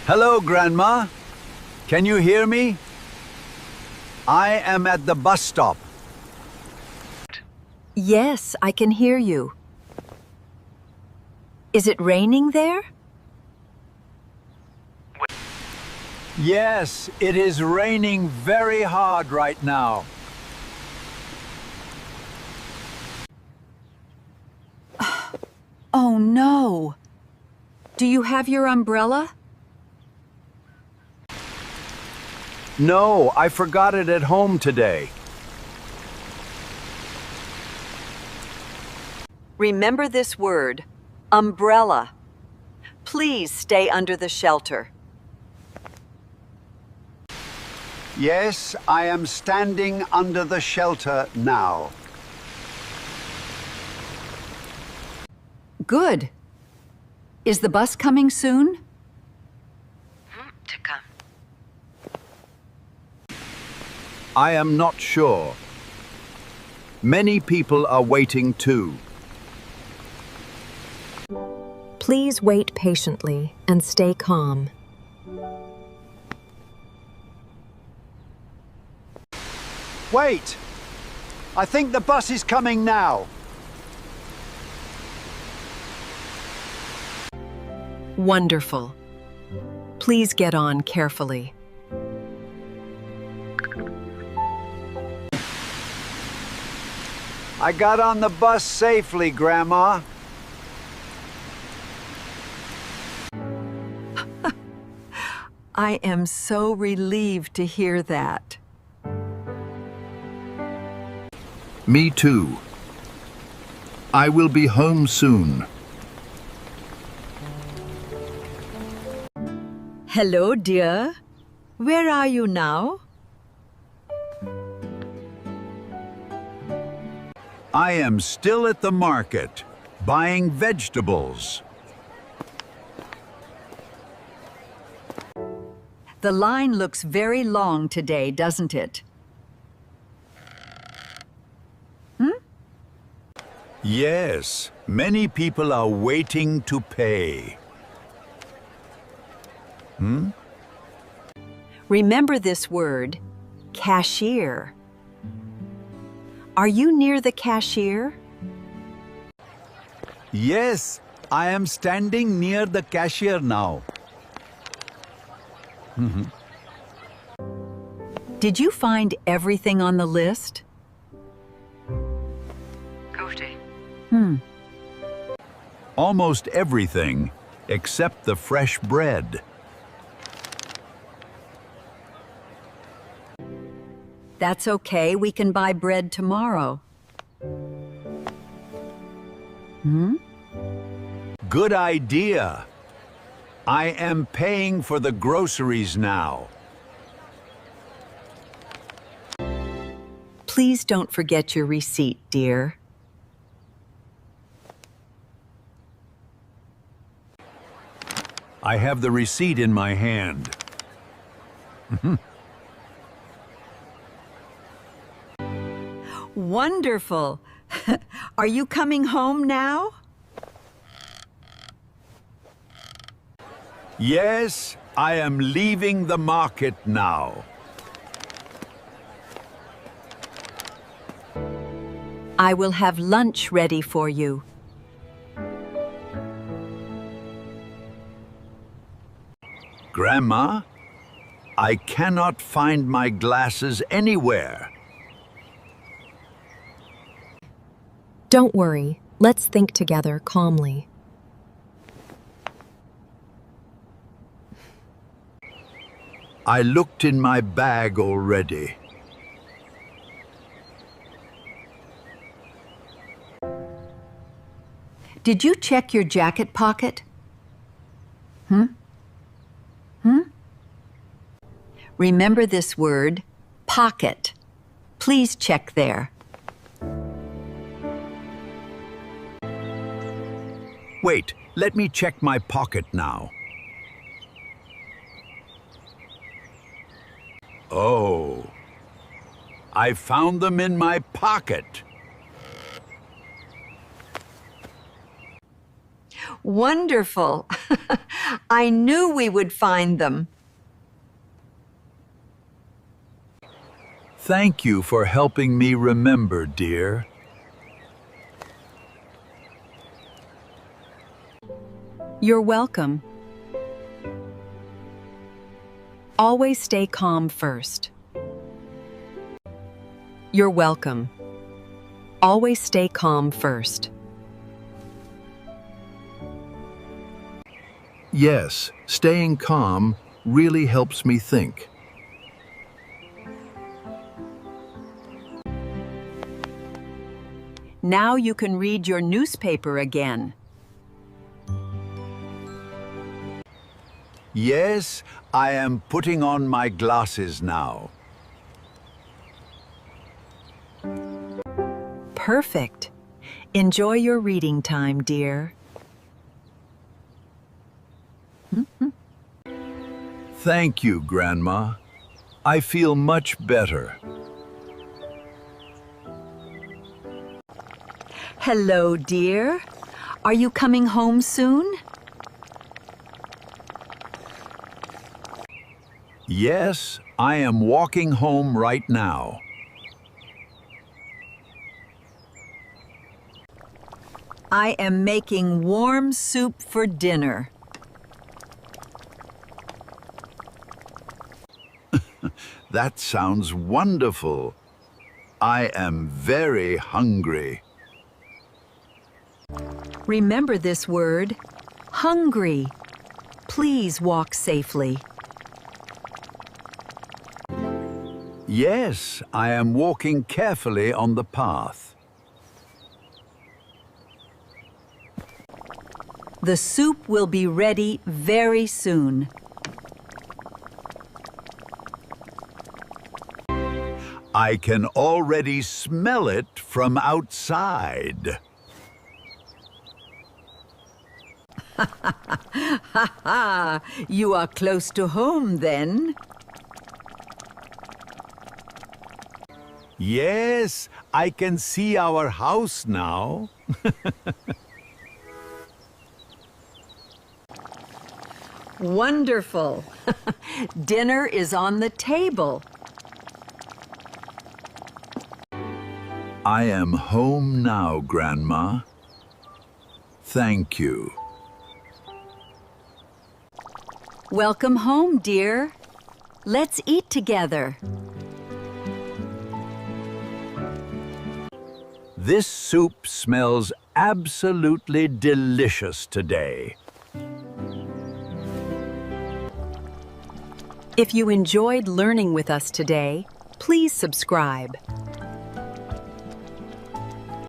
Hello, Grandma. Can you hear me? I am at the bus stop. Yes, I can hear you. Is it raining there? Yes, it is raining very hard right now. Oh no! Do you have your umbrella? No, I forgot it at home today. Remember this word, umbrella. Please stay under the shelter. Yes, I am standing under the shelter now. Good. Is the bus coming soon? To come. I am not sure. Many people are waiting too. Please wait patiently and stay calm. Wait! I think the bus is coming now. Wonderful. Please get on carefully. I got on the bus safely, Grandma. I am so relieved to hear that. Me too. I will be home soon. Hello, dear. Where are you now? I am still at the market, buying vegetables. The line looks very long today, doesn't it? Yes, many people are waiting to pay. Remember this word, cashier. Are you near the cashier? Yes, I am standing near the cashier now. Did you find everything on the list? Goofy. Almost everything, except the fresh bread. That's okay, we can buy bread tomorrow. Good idea. I am paying for the groceries now. Please don't forget your receipt, dear. I have the receipt in my hand. Wonderful. Are you coming home now? Yes, I am leaving the market now. I will have lunch ready for you. Grandma, I cannot find my glasses anywhere. Don't worry. Let's think together calmly. I looked in my bag already. Did you check your jacket pocket? Remember this word, pocket. Please check there. Wait, let me check my pocket now. Oh, I found them in my pocket. Wonderful. I knew we would find them. Thank you for helping me remember, dear. You're welcome. Always stay calm first. You're welcome. Always stay calm first. Yes, staying calm really helps me think. Now you can read your newspaper again. Yes, I am putting on my glasses now. Perfect. Enjoy your reading time, dear. Thank you, Grandma. I feel much better. Hello, dear. Are you coming home soon? Yes, I am walking home right now. I am making warm soup for dinner. That sounds wonderful. I am very hungry. Remember this word, hungry. Please walk safely. Yes, I am walking carefully on the path. The soup will be ready very soon. I can already smell it from outside. You are close to home then. Yes, I can see our house now. Wonderful. Dinner is on the table. I am home now, Grandma. Thank you. Welcome home, dear. Let's eat together. This soup smells absolutely delicious today. If you enjoyed learning with us today, please subscribe.